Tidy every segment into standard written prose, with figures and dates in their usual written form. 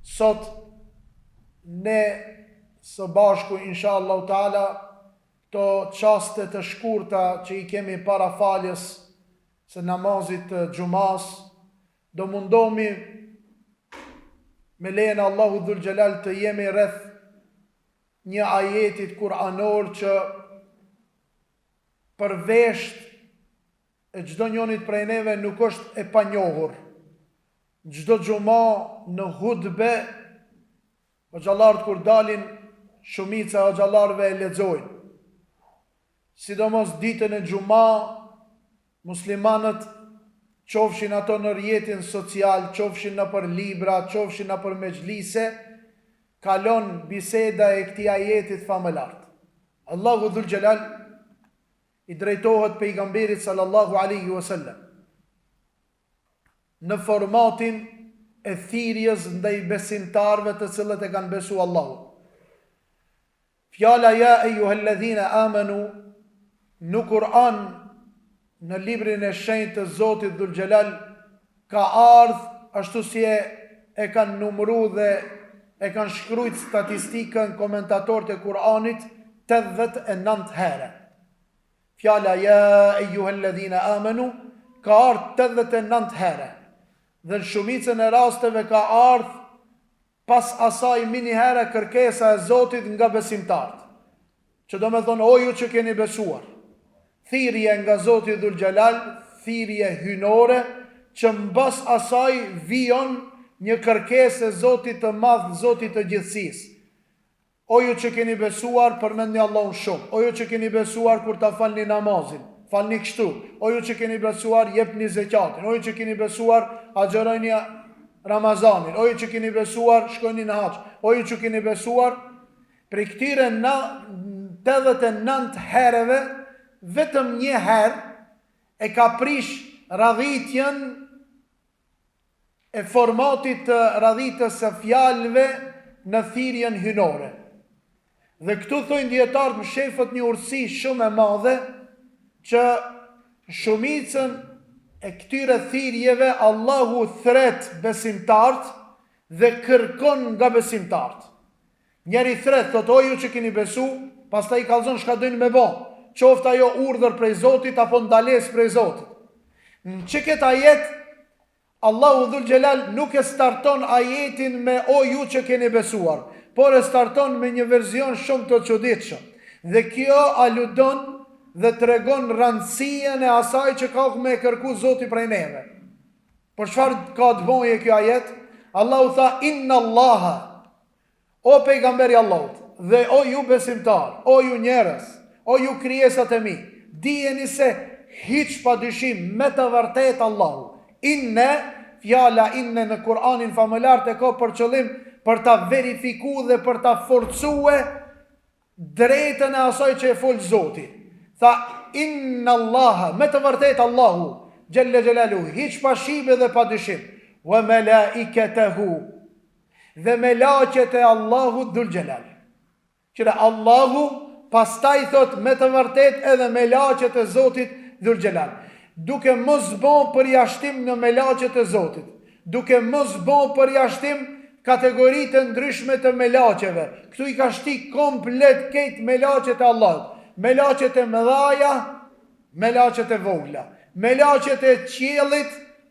Sot ne së bashku inshallah taala to çaste të shkurta që i kemi para faljes së namazit të xumas, do mundomi me lejen e Allahu dhul xhelal të jemi rreth një ajetit kuranor që përvesht e çdo njonit prej neve nuk është e panjohur. Çdo xuma në hutbe xhallarët kur dalin, shumica e xhallarëve e lexojnë. Sidomos ditën e xuma, muslimanët qofshin ato në rrjetin social, qofshin nëpër libra, qofshin nëpër mexhlise, kalon biseda e këtij ajetit famëlart. Allahu dhul xhelal i drejtohet pejgamberit sallallahu alaihi wasallam në formatin e thirrjes ndaj besimtarëve të cilët e kanë besuar Allahun. Fjala ja ejuhalladhina amanu në Kur'an, në librin e shenjtë të Zotit dhul xhelal, ka ardhur ashtu si e kanë numëruar dhe e kanë shkruajtur statistikën komentatorët e Kur'anit 89 herë. Fjala ja ejuhalladhina amanu ka ardhur 89 herë. Dhe në shumicën e rasteve ka ardhur pas asaj mini herë kërkesa e Zotit nga besimtarët. Që do me thonë, o ju që keni besuar, thirrje nga Zoti dhul xhelal, thirrje hynore, që mbas asaj vijon një kërkesë e Zotit të madh, Zotit të gjithësisë. O ju që keni besuar, përmendni Allahun shumë. O ju që keni besuar kur ta falni namazin, falni kështu. O ju që keni besuar, jepni zekatin. O ju që keni besuar, agjerojni Ramazanin. O ju që keni besuar, shkojni në haxh. O ju që keni besuar, për këtyre 89 herëve, vetëm një herë e ka prish radhitjen e formatit të radhitës së fjalëve në thirrjen hynore. Dhe këtu thojnë dietarët më shefët një urësi shumë e madhe që shumicën e këtyre thirrjeve Allahu thret besimtarët dhe kërkon nga besimtarët. Njeri thret, thot, o ju që keni besu, pastaj i kallzon çka dojnë me bë. Qoftë ajo urdhër prej Zotit apo ndalesë prej Zotit. Në çket ajet Allahu dhul xhelal nuk e starton ajetin me o ju që keni besuar, por e starton me një verzion shumë të çuditshëm. Dhe kjo aludon dhe tregon rëndësinë e asaj që ka me kërku Zoti prej neve. Por çfarë ka të bëjë kjo ajet? Allahu tha inna Allaha, o pejgamberi Allahut, dhe o ju besimtar, o ju njerëz, o ju krijesat e mi, dijeni se hiç pa dyshim me të vërtet Allahu. Inne, fjala inne në Kur'anin famëlar të ka për qëllim për ta verifikuar dhe për ta forcuar drejtën e asaj që e fol Zoti. Tha inna Allaha, me të vërtet Allahu xhelle xhelalu, hiç pa shibe dhe pa dyshim, wa malaikatahu, dhe melaqet e Allahu dhul xhelal. Qëra Allahu pastaj thot me të vërtet edhe melaqet e Zotit dhul xhelal. Duke mos bën përjashtim në melaqet e Zotit, duke mos bën përjashtim kategoritë ndryshme të melaqeve. Këtu i ka shti komplet këtë melaqet e Allahut. Melaqet e mëdhaja, melaqet e vogla, melaqet e qiellit,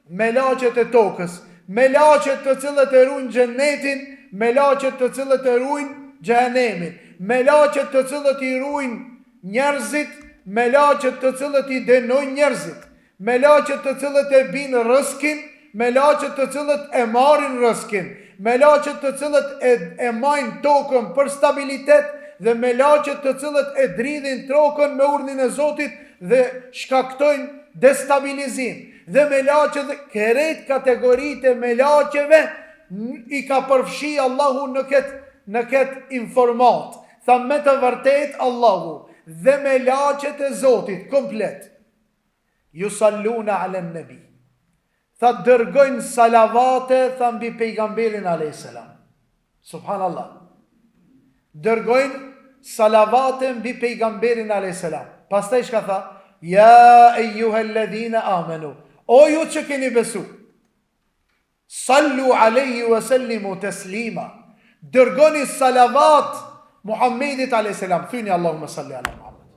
melaqet e tokës, melaqet të cilët e ruajnë xhenetin, melaqet të cilët e ruajnë xhenemin, melaqet të cilët i ruajnë njerëzit, melaqet të cilët i dënojnë njerëzit, melaqet të cilët e binë rrezkin, melaqet të cilët e marrin rrezkin, melaqet të cilët e majnë tokën për stabilitet dhe melaqet të cilët e dridhin tokën me urdhrin e Zotit dhe shkaktojnë destabilizim. Dhe melaqet dhe kërejt kategoritë e melaqeve i ka përfshi Allahu në këtë informat. Tha me të vërtet Allahu dhe melaqet e Zotit komplet yusalluna ala nabi, tha dërgojnë salavate, tha mbi pejgamberin a.s. Subhanallah. Dërgojnë salavate mbi pejgamberin a.s. Pastaj shka tha? Ja ejuhalladhina amanu, o ju që keni besu, sallu alaihi wa sallimu taslima. Dërgoni salavat Muhammedit a.s. Thyni Allahumma salli ala Muhammed.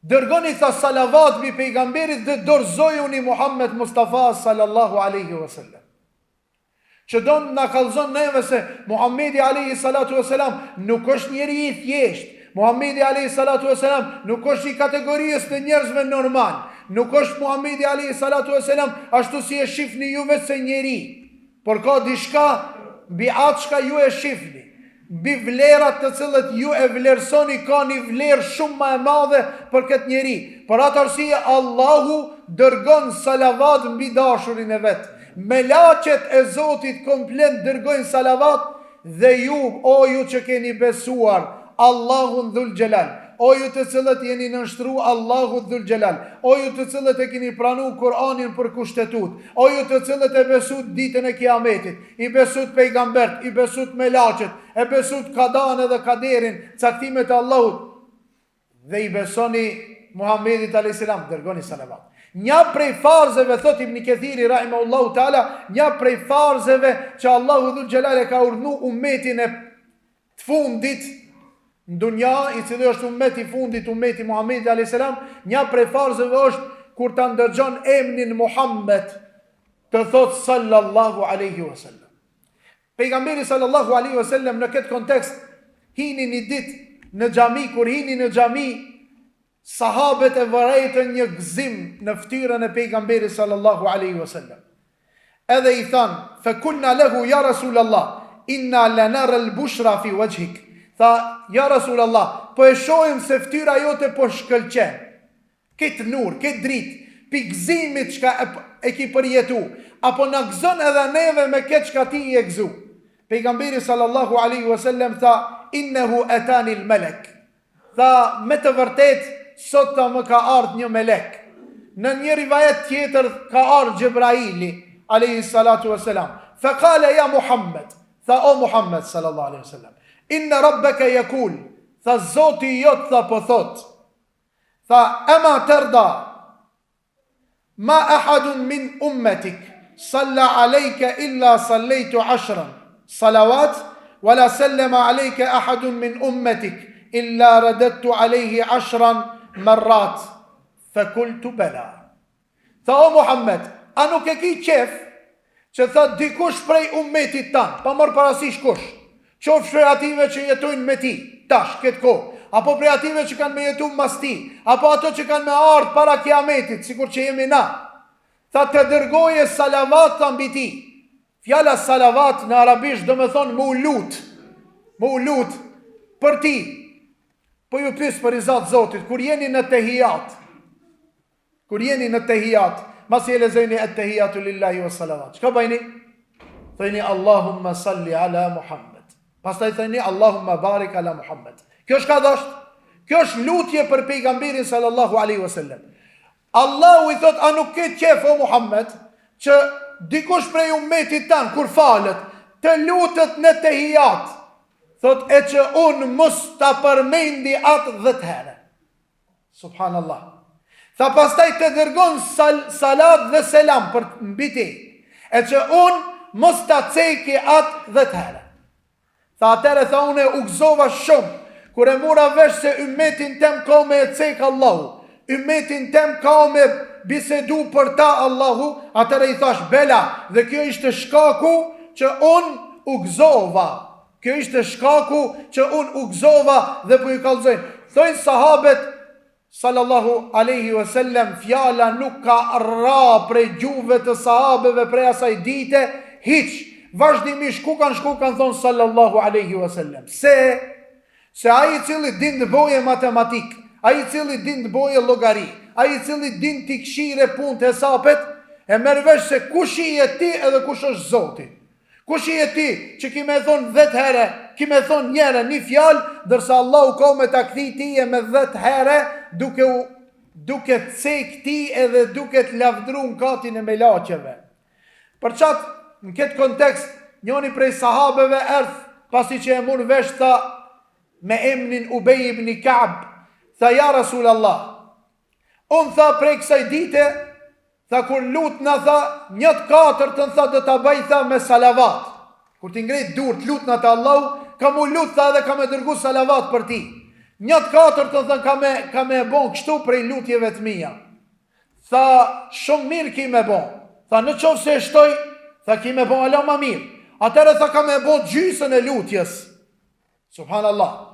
Dërgoni tha salavat bi pejgamberit dhe dorëzojuni Muhammed Mustafa sallallahu alaihi wa sallam. Që do në kallëzon neve se Muhammedi alaihi salatu wa sallam nuk është njeri i thjesht. Muhammedi alaihi salatu wa sallam nuk është i kategorisë të njerëzve normal. Nuk është Muhammedi alaihi salatu wa sallam ashtu si e shifni juve se njeri. Por ka dishka bi atë shka ju e shifni, bi vlerat të cilët ju e vlerësoni, ka një vlerë shumë ma e madhe për këtë njeri. Për atë arsye Allahu dërgon salavat mbi dashurin e vetë. Melaqet e Zotit komplet dërgojnë salavat dhe ju, o ju që keni besuar Allahun dhul gjelal, o ju të cilët jeni nështru Allahu dhul gjelal, o ju të cilët e keni pranu Kur'anin për kushtetut, o ju të cilët e besut ditën e kiametit, i besut pejgambert, i besut melaqet, e besut kadane dhe kaderin, caktimet e Allahut, dhe i besoni Muhammedit a.s. dërgoni salavat. Një prej farzeve, thot Ibn Kathiri rahimahullahu taala, një prej farzeve që Allahu dhul gjelal e ka urdhnu ummetin e të fundit në dunja, i cili është ummeti fundit, ummeti Muhammedi a.s. Një prej farzeve është kur të ndërgjon emnin Muhammed të thot sallallahu alaihi wasallam. Pejgamberi sallallahu alaihi wasallam në këtë kontekst hini një dit në xhami, kur hini në xhami, sahabët e vërejtën një gëzim në ftyrën e pejgamberi sallallahu alaihi wasallam. Edhe i thanë, fe kunna lehu ja Rasulallah, inna lanara al-bushra fi wajhik. Tha, ja Rasulallah, po e shohim se ftyra jote po shkëlqen. Këtë nur, këtë drit, pi gëzimit çka e ki përjetu, apo në gëzon edhe neve me këtë çka ti i e gëzu. Pejgamberi sallallahu alaihi wasallam tha, innehu atani al-malak. Tha, me të vërtet, sot ta më ka ardhë një melek. Në një rivajet tjetër ka ardhë Gjibraili alayhi salatu wassalam. Fa qala ya Muhammad, tha o Muhammad sallallahu alaihi wasallam, inna rabbaka yakul, tha Zoti jot tha po thot, tha ama tarda ma ahadun min ummatik salla alayka illa sallaytu 10 salawat wala sallama alayka ahadun min ummatik illa radadtu alayhi 10 marrat. Fakultu bela. Tha o Muhammed, a nuk e ki qef që tha dikush prej ummetit tanë, pa mërë parasysh kush, qofsh prej ative që jetojnë me ti tash këtë kohë, apo prej ative që kanë me jetu mas ti, apo ato që kanë me ardhë para kiametit, sikur që jemi na, tha të dërgoje salavat të mbi ti. Fjala salavat në arabisht do me thonë mu lut për ti. Po ju pys për i Zatë Zotit, kur jeni në tehijat, mas i e lezojni e tehijatu lillahi wa salavat. Qka bajni? Thëjni Allahumma salli ala Muhammed. Pastaj thëjni Allahumma barik ala Muhammed. Kjo është ka dhasht? Kjo është lutje për pejgamberin sallallahu alaihi wasallam. Allahu i thot, a nuk ke qef o Muhammed, që dikush prej ummetit tanë, kur falet, të lutët në tehijat, thot e që unë mos të përmendi atë 10 herë. Subhanallah. Tha pastaj të dërgon salat dhe selam për mbi ti, e që unë mos të ceki atë 10 herë. Tha atere tha unë e u gëzova shumë, kur e mura vesh se ummetin tem ka me e cek Allahu, ummetin tem ka me bisedu për ta Allahu, atere i thash bela, dhe kjo ishte shkaku që unë u gëzova. Kjo ishte shkaku që unë u gëzova dhe po i kallëzojnë. Thojnë sahabet, sallallahu alaihi wasallam, fjala nuk ka ra prej gjuhëve të sahabeve prej asaj dite, hiq. Vazhdimisht ku kanë thonë sallallahu alaihi wasallam. Se ai i cili din të boje matematik, ai i cili din të boje llogari, ai i cili din të këshire punë të hesapet, e merr vesh se kush i je ti edhe kush është Zoti. Kush i e ti që ki me thonë 10 herë, ki me thonë njëre një fjalë, dërsa Allahu ka me të këthi ti e me 10 herë, duke cek ti edhe duke të lavdru në katin e melaqeve. Për qatë, në këtë kontekst, njoni prej sahabeve erdh, pasi që e mund vesh tha me emnin Ubej ibn Ka'b, tha ja Rasulallah, unë tha prej kësaj dite, Tha kur lut na tha, 1/4 tha do ta bëj tha me salavat. Kur ti ngrit dur të lutna te Allahu, ka mu lut tha dhe ka me dërgu salavat për ti. 1/4 tha ka me bon kështu prej lutjeve të mia. Tha shumë mirë ki me bon. Tha në qovë se shtoj, tha ki me bon ala ma mirë. Atëre tha ka me bon gjysën e lutjes. Subhanallah.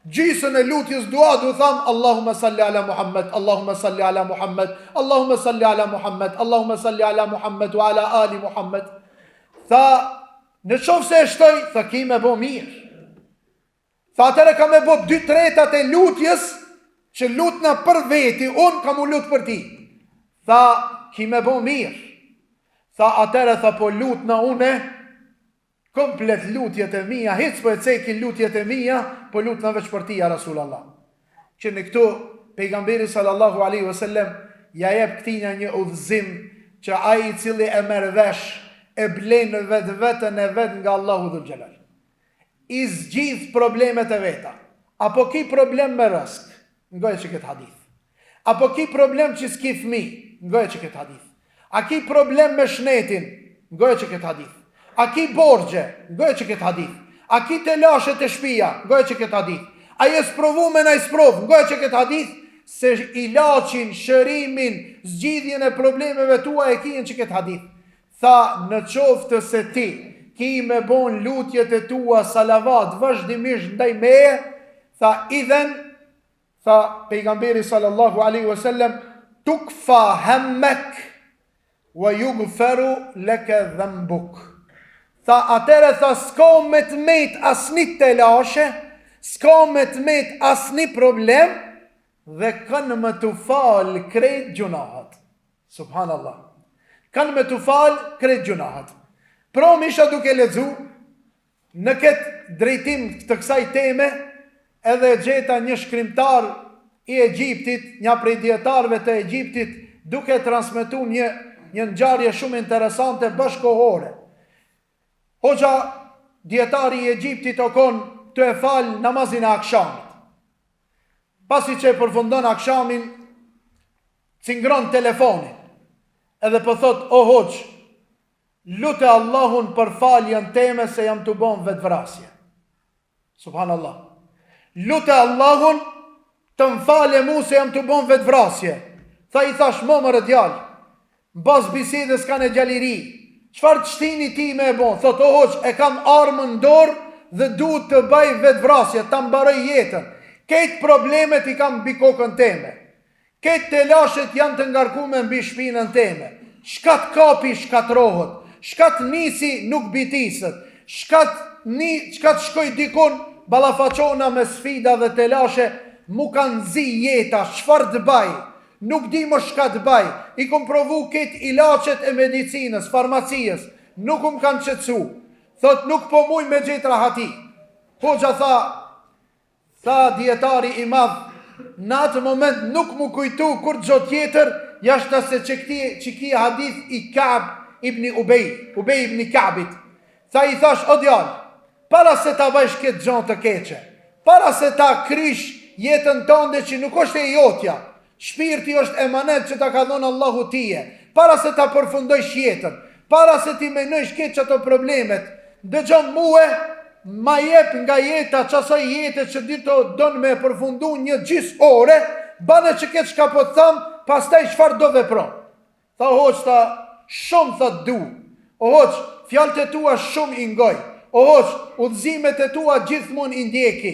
Gjysën e lutjes dua du tham Allahumma salli ala Muhammed, Allahumma salli ala Muhammed, Allahumma salli ala Muhammed, Allahumma salli ala Muhammed wa ala ali Muhammed. Tha në qovë se shtoj, tha ki me bon mirë. Tha atëre ka me bon 2/3 e lutjes që lutna për veti, unë ka mu lutë për ti. Tha ki me bon mirë. Tha atëre tha po lutna une komplet lutjet e mia, hiç po e cekin lutjet e mia, po lutna veç për ti ja Rasulallah. Që në këtu pejgamberi sallallahu alaihi wasallam ja jep këtina një udhëzim që ai I cili e merr vesh e blen vetën e vet nga Allahu dhul xhelal. I zgjidh problemet e veta. Apo ki problem me rrezik, ngoj që këtë hadith. Apo ki problem që s'ki fëmijë, ngoj që këtë hadith. A ki problem me shnetin, ngoj që këtë hadith. A ki borgje, ngoj që këtë hadith. A ki të lashet e shpia, ngoj që këtë hadith. A jes provu me na I sprov, ngoj që këtë hadith. Se ilaqin, shërimin, zgjidhjen e problemeve tua e kijen që këtë hadith. Tha në qoftë se ti ki me bon lutjet e tua salavat vazhdimisht ndaj meje, tha idhen, tha pejgamberi sallallahu alaihi wasallam, tukfa hammek wa yugfaru laka dhanbuk. Tha atere tha s'ka me të met asni të lashe, s'ka me të met asni problem, dhe kanë me të falë krejt gjunahat. Subhanallah. Kanë me të falë krejt gjunahat. Pro misha duke lezu, në këtë drejtim të kësaj teme, edhe gjeta një shkrimtar I Egjiptit, një prej dietarëve të Egjiptit, duke transmetu një ngjarje shumë interesante bashkohore. Hoxha dietari I Egjiptit o kon të e falë namazin e akshamit. Pasi që e përfundon akshamin, cingron telefonin, edhe po thot, o hoq, lute Allahun për faljen teme se jam të bon vetë vrasje. Subhanallah. Lute Allahun të më falje mu se jam të bon vetë vrasje. Tha I thash, momër e djallë, bas bisedës kanë e gjaliri, qëfar të shtini ti me e bon? Thot, o hoq, e kam armën dorë dhe du të baj vetë vrasje, ta mbaroj jetën. Këtë problemet I kam mbi kokën teme. Këtë të lashet janë të ngarkume mbi shpinën teme. Shkat kapi shkatrohet. Shkat nisi nuk bitisët. Shkat shkoj dikun balafaqona me sfida dhe të lashe mu kanë zi jeta. Shfar të baj. Nuk di më shkat baj. I kom provu këtë ilacet e medicinës, farmacijës. Nuk më kanë qëtësu. Thot nuk po muj me gjithra hati. Hoxha tha dietari I madh, në atë moment nuk mu kujtu kur gjo tjetër, jashta se që ki hadith I Ka'b ibn Ubej ibn Ka'bit. Tha I thash, o djallë, para se ta bëjsh këtë gjon të keqe, para se ta krysh jetën tënde që nuk është e jotja, shpirti është emanet që ta ka dhonë Allahu tije, para se ta përfundojsh jetën, para se ti menojsh keq ato problemet, dëgjon muhe, ma jep nga jeta qasaj jetë që dito donë me përfundu një gjys ore, bane që këtë shka po të thamë, pas taj shfar do dhe pro. Tha hoq, tha shumë tha du, o hoq, fjallët e tua shumë ingoj, o hoq, udhëzimet e tua gjithmon indjeki,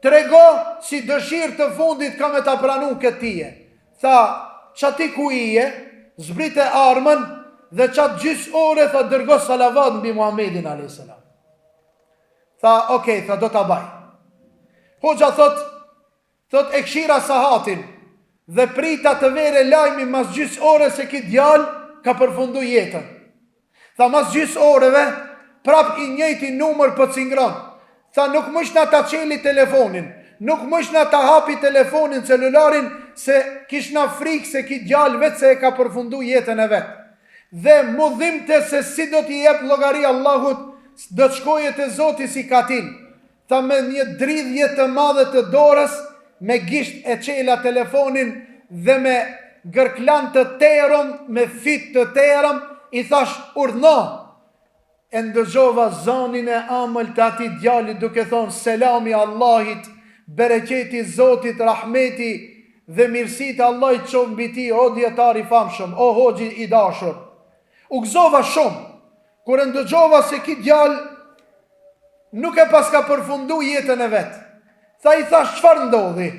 trego si dëshirë të fundit ka me ta pranu këtije. Tha, qati ku ije, zbrite armën, dhe qatë gjys ore, tha dërgo salavat në bi Muhammedin a.s. Tha, okej, tha do t'a baj. Hoxha thot e kshira sahatin dhe prita të vere lajmi mas gjys ore se ki djal ka përfundu jetën. Tha mas gjys oreve prap I njëjti numër për cingron. Tha nuk mëshna ta qeli telefonin, nuk mëshna ta hapi telefonin, celularin, se kishna frikë se ki djal vetë se e ka përfundu jetën e vetë. Dhe mu dhimte se si do t'i jep llogari Allahut, do të shkoje të Zoti si katin. Tha me një dridhje të madhe të dorës, me gisht e qela telefonin dhe me gërklan të terëm, me fit të terëm, i thash urdhno. E ndëgjova zonin e amël të ati djalit duke thonë selami Allahit, bereqeti Zotit, rahmeti dhe mirësit e Allahit qovë mbi ti, o djetari famshëm, o hoxhi i dashur. U gëzova shumë, kur e ndëgjova se ki djal nuk e pas ka përfundu jetën e vetë. Tha i thash çfarë ndodhi?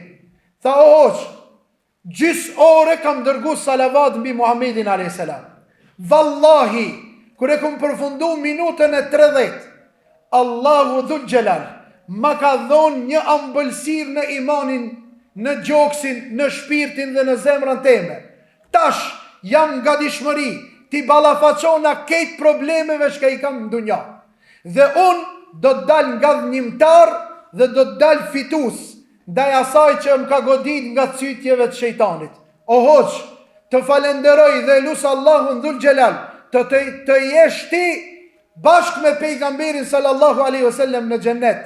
Tha o hoxh, gjys ore kam dërgu salavat mbi Muhammedin a.s. Vallahi, kur e kum përfundu minutën e 30, Allahu dhul gjelal ma ka dhonë një ambëlsir në imanin, në gjoksin, në shpirtin dhe në zemrën teme. Tash jam nga dishmëri, ti balafaqona këtë problemeve shka i kam në dunja. Dhe unë do të dal nga dhënimtar dhe do të dal fitus ndaj asaj që më ka godit nga cytjeve të shejtanit. O hoq, të falenderoj dhe lusë Allahun dhul gjelal, të jesh ti bashkë me pejgamberin sallallahu alaihi wasallam në xhennet.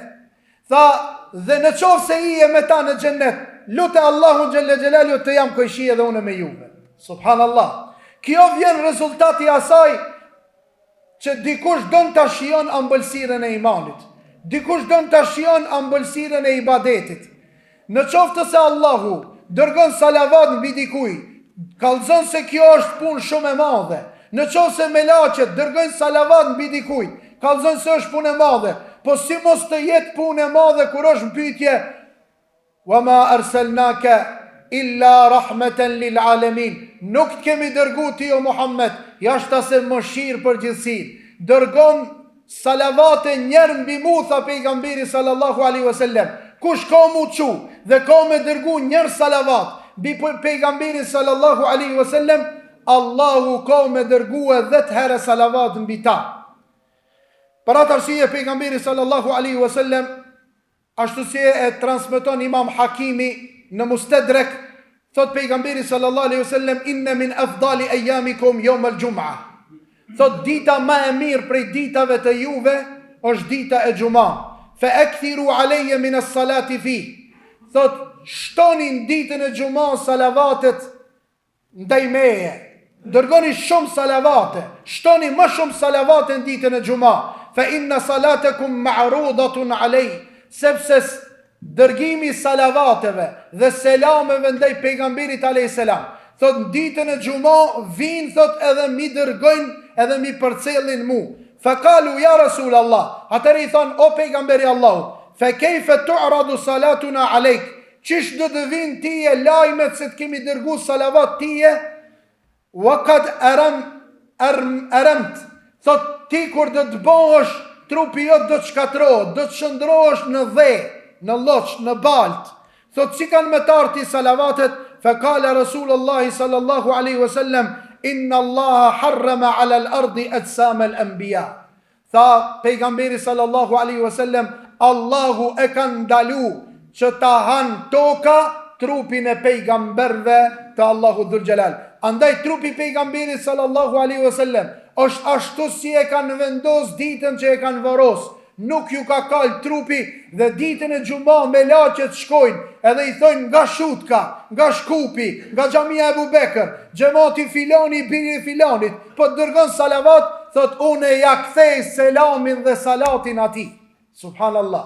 Tha, dhe në qovë se i e me ta në xhennet, lutë Allahun xhelle xhelalu të jam kojshi edhe une me juve. Subhanallah. Kjo vjen rezultati asaj që dikush dën të shion ambëlsiren e imanit, dikush dën të shion ambëlsiren e ibadetit. Në qoftë se Allahu dërgon salavat mbi dikuj, kallzon se kjo është punë shumë e madhe. Në qoftë se melaqet dërgojnë salavat mbi dikuj, kallzon se është punë e madhe. Po si mos të jetë punë e madhe kur është në pyetje wa ma arsalnaka illa rahmatan lil alamin. Nuk të kemi dërgu ti o Muhammed, jashta se mëshirë për gjithësin. Dërgon salavate njerë mbi mu, tha pejgamberi sallallahu alaihi wasallam. Kush ka mu qu dhe ka me dërgu njerë salavat mbi pejgamberi sallallahu alaihi wasallam, Allahu ka me dërgu e 10 herë salavat mbi ta. Për atë arsye pejgamberi sallallahu alaihi wasallam, ashtu si e transmeton Imam Hakimi në Mustadrak, thot pejgamberi sallallahu alaihi wasallam, inna min afdali ayamikum yawm al-jum'a. Thot dita më e mirë prej ditave të juve është dita e xuma. Fa akthiru alayya min as-salati fi. Thot shtonin ditën e xuma salavatet ndaj meje. Dërgoni shumë salavate, shtoni më shumë salavate në ditën e xuma. Fa inna salatakum ma'rudatun alay. Sepse dërgimi salavateve dhe selameve ndaj pejgamberit alayhis salam, thot në ditën e xuma vin, thot edhe mi dërgojnë edhe mi përcjellin mu. Fa kalu ya rasul Allah, atëri i thon o pejgamberi Allahut, fa kayfa tu'radu salatuna alayk? Çish do të vin tije lajmet se të kemi dërgu salavat tije? Wa qad aramt. Thot ti kur do të bëhesh, trupi jot do të shkatrohet, do të shndrohesh në dhe, në lloç, në balt. Thot si kanë me tarti salavatet? Fa kala Rasulullah sallallahu alaihi wasallam, inna Allaha harrama ala al-ardi ajsam al-anbiya. Tha pejgamberi sallallahu alaihi wasallam, Allahu e ka ndalu që ta han toka trupin e pejgamberve të Allahu dhul gjelal. Andaj trupi pejgamberi sallallahu alaihi wasallam është ashtu si e kanë vendos ditën që e kanë varos. Nuk ju ka kal trupi dhe ditën e xuma me laqet shkojnë edhe i thojnë nga Shutka, nga Shkupi, nga xhamia Ebu Bekër, xhamati filani biri filanit, po dërgon salavat, thot unë ja kthej selamin dhe salatin atij. Subhanallah.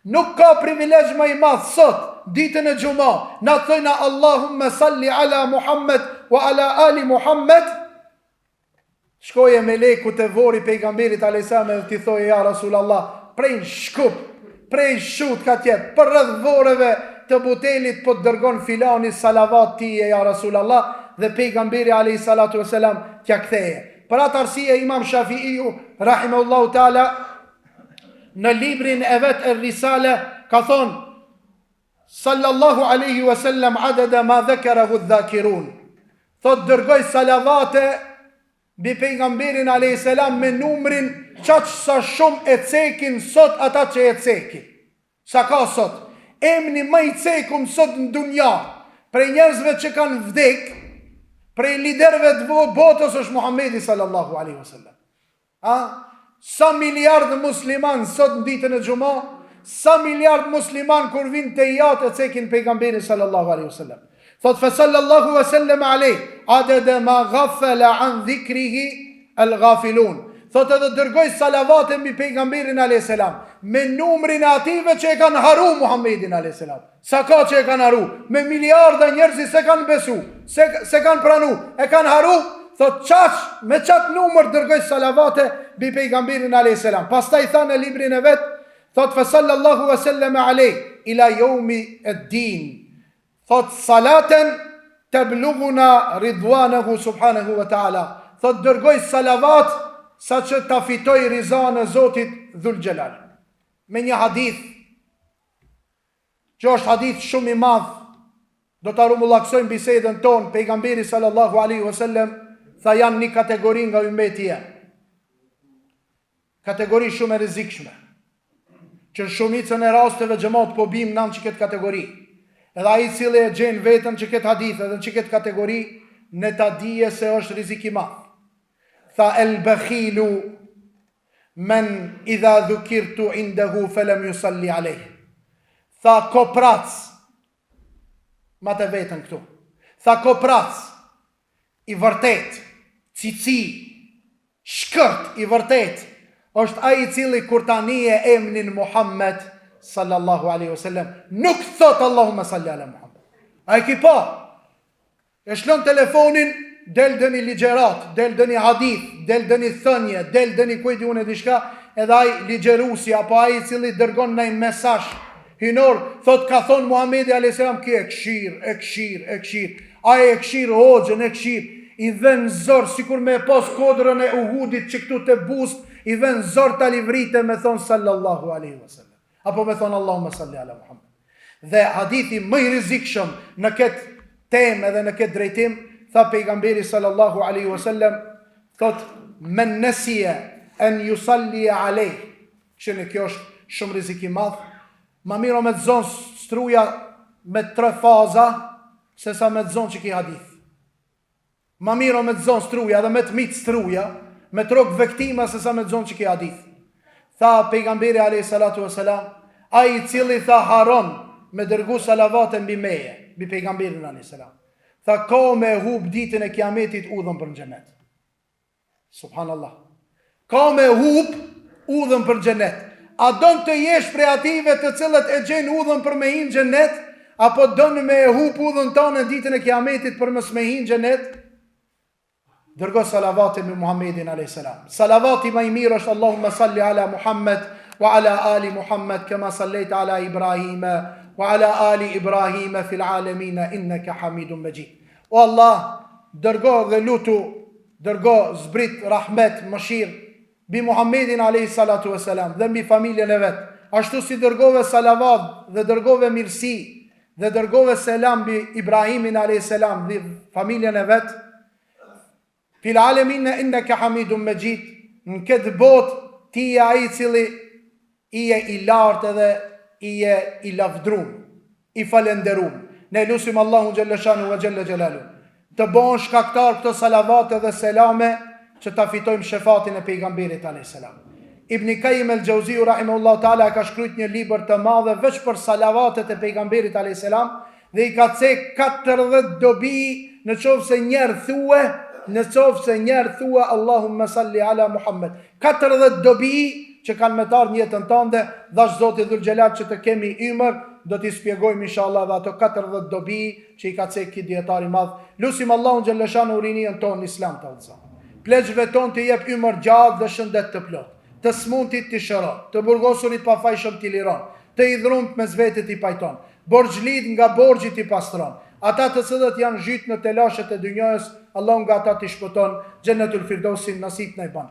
Nuk ka privilegj më i madh sot ditën e xuma, na thojna Allahumma salli ala Muhammad wa ala ali Muhammad. Shkoje me leku të vori pejgamberit a.s. dhe ti thoje ja Rasulallah, prej Shkup, prej Shut ka tjetë, për rrëdh voreve të butelit po të dërgon filani salavat tije ja Rasulallah, dhe pejgamberi a.s. tja ktheje. Për atë arsye Imam Shafi'iu, rahimahullahu ta'ala, në librin e vetë e risale, ka thonë, sallallahu alaihi wasallam adada ma dhekarahu dhakirun. Thot dërgoj salavate bi pejgamberin alayhis salam me numrin qaq sa shumë e cekin sot ata që e cekin. Sa ka sot? Emni më i cekum sot në dunja prej njerëzve që kanë vdek, prej liderëve të botës është Muhamedi sallallahu alaihi wasallam. Sa miliard musliman sot në ditën e xuma, sa miliard musliman kur vinë te jatë e cekin pejgamberin sallallahu alaihi wasallam. Thot fa sallallahu wa sallam alej, adede ma ghafala an dhikrihi al ghafilun. Thot edhe dërgoj salavatën mbi pejgamberin a.s. me numrin e ative që e kanë haru Muhammedin a.s. Sa ka që e kanë haru, me miliarda njerëzi se kanë besu, se kanë pranu, e kanë haru. Thot qash, me qatë numër dërgoj salavate mbi pejgamberin a.s. Pastaj tha në librin e vetë, thot fa sallallahu wa sallam alej ila jomi e din. Thot salaten të bluguna ridwanehu subhanahu wa ta'ala. Thot dërgoj salavat sa që ta fitoj rizane Zotit Dhul Gjelal. Me një hadith, që është hadith shumë i madh, do të arumullaksojmë bisedën tonë, pejgamberi sallallahu alaihi wasallam tha janë një kategori nga ummetija. Kategori shumë e rrezikshme, që në shumicën e rasteve xhamat po bim në që këtë kategori. Edhe ai i cili e gjen veten që këtë hadith edhe që këtë kategori, ne ta dije se është rrezik i madh. Tha el bakhilu men idha dhukirtu indahu falam yusalli alayh. Tha koprac, ma të vetën këtu. Tha koprac, i vërtet, cici, shkërt i vërtet, është ai i cili kur tani e emnin Muhammed sallallahu alaihi wasallam nuk thot Allahumma salli ala Muhammed. Ai ki pa, e shlon telefonin, del dëni ligjerat, del dëni hadith, del dëni thënje, del dëni kujti unë e dishka, edhe ai ligjerusi, apo ai i cili dërgon në mesazh hinor, thot ka thonë Muhamedi a.s. ki e këshir, ai e këshir hoxhën, e këshir, i dhen zor, sikur me pas kodrën e Uhudit që këtu të bust, i dhen zor të livrite me thonë sallallahu alaihi wasallam, apo me thonë Allahumma salli ala Muhammed. Dhe hadithi më i rrezikshëm në këtë temë edhe në këtë drejtim, tha pejgamberi sallallahu alaihi wasallam, thot men nasiya an yusalli alayh, që në kjo është shumë rrezik i madh. Ma miro me të zonë struja me 3 faza, se sa me të zonë që ki hadith. Ma miro me të zonë struja dhe me të mitë struja, me të rogë vektima se sa me të zonë që ki hadith. Tha pejgamberi a.s. a i cili tha haron me dërgu salavatën mbi meje, mbi pejgamberin a.s. Tha ka me hub ditën e kiametit udhën për në xhenet. Subhanallah. Ka me hub udhën për në xhenet. A don të jesh prej ative të cilët e gjen udhën për me hinë xhenet, apo don me e hup udhën tonë në ditën e kiametit për mos me hinë xhenet? Dërgo salavate me Muhammedin a.s. Salavati më i mirë është Allahumma salli ala Muhammed wa ala ali Muhammed kama sallejta ala Ibrahima wa ala ali Ibrahima fil alamina innaka hamidun majid. O Allah, dërgo dhe lutu, dërgo zbrit rahmet, mëshirë bi Muhammedin a.s. dhe mbi familjen e vetë, ashtu si dërgove salavat dhe dërgove mirësi dhe dërgove selam bi Ibrahimin a.s. dhe familjen e vetë, fil alemin e inneke hamidun me gjitë, në këtë botë ti e ai cili i e i lartë dhe i e i lavdrum, i falenderum. Ne lusim Allahun gjellëshanu vë gjellë gjelalu, të bon shkaktar këto salavate dhe selame, që ta fitojmë shefatin e pejgamberit a.s. Ibn Qayyim el-Jauziu rahimahullahu taala ka shkruajtur një libër të madh veç për salavatet e pejgamberit a.s. dhe i ka cek 40 dobi në qoftë se njerë thue, në qoftë se njerë thue Allahumma salli ala Muhammed. 40 dobi që kanë me tarë njëtën tënde, dhash Zoti Dhul Gjelal që të kemi ymër, do t'i spjegojmë inshallah dhe ato 40 dobi që i ka cek ki djetari madh. Lusim Allahun xhalleshanu rinien tonë në islam të alza. Plegjve tonë të jep ymër gjatë dhe shëndet të plot, të smuntit të shëron, të burgosurit pa fajshëm të liron, të idhrumt me zvetit i pajton, borxhlit nga borxhit i pastron, ata të cilët janë zhyt në telashet e dynjës, Allah nga ata të shpëton, Xhennetul Firdausin nasip në i ban.